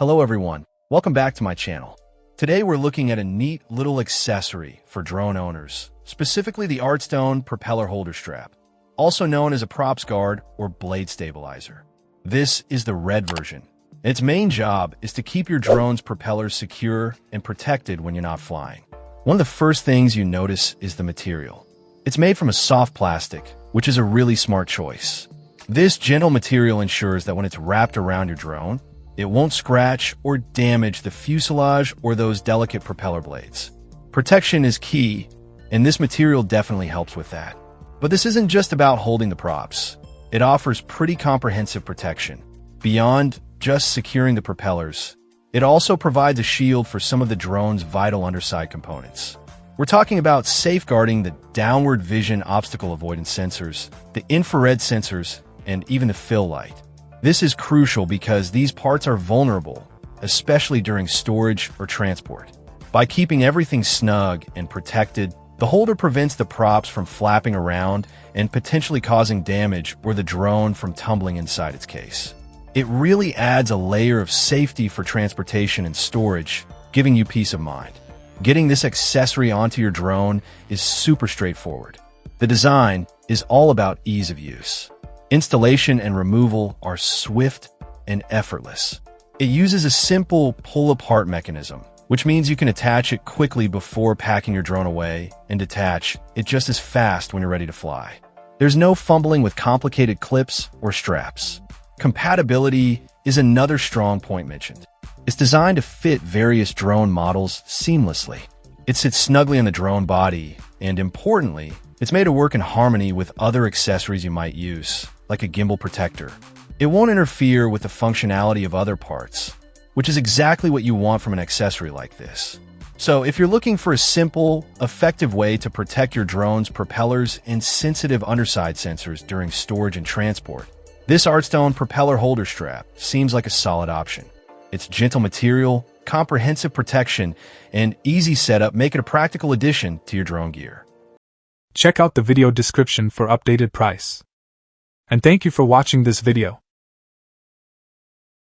Hello everyone, welcome back to my channel. Today we're looking at a neat little accessory for drone owners, specifically the Artstone propeller holder strap, also known as a props guard or blade stabilizer. This is the red version. Its main job is to keep your drone's propellers secure and protected when you're not flying. One of the first things you notice is the material. It's made from a soft plastic, which is a really smart choice. This gentle material ensures that when it's wrapped around your drone, it won't scratch or damage the fuselage or those delicate propeller blades. Protection is key, and this material definitely helps with that. But this isn't just about holding the props. It offers pretty comprehensive protection. Beyond just securing the propellers, it also provides a shield for some of the drone's vital underside components. We're talking about safeguarding the downward vision obstacle avoidance sensors, the infrared sensors, and even the fill light. This is crucial because these parts are vulnerable, especially during storage or transport. By keeping everything snug and protected, the holder prevents the props from flapping around and potentially causing damage or the drone from tumbling inside its case. It really adds a layer of safety for transportation and storage, giving you peace of mind. Getting this accessory onto your drone is super straightforward. The design is all about ease of use. Installation and removal are swift and effortless. It uses a simple pull-apart mechanism, which means you can attach it quickly before packing your drone away and detach it just as fast when you're ready to fly. There's no fumbling with complicated clips or straps. Compatibility is another strong point mentioned. It's designed to fit various drone models seamlessly. It sits snugly on the drone body, and importantly, it's made to work in harmony with other accessories you might use, like a gimbal protector. It won't interfere with the functionality of other parts, which is exactly what you want from an accessory like this. So if you're looking for a simple, effective way to protect your drone's propellers and sensitive underside sensors during storage and transport, this Artstone propeller holder strap seems like a solid option. Its gentle material, comprehensive protection, and easy setup make it a practical addition to your drone gear. Check out the video description for updated price. And thank you for watching this video.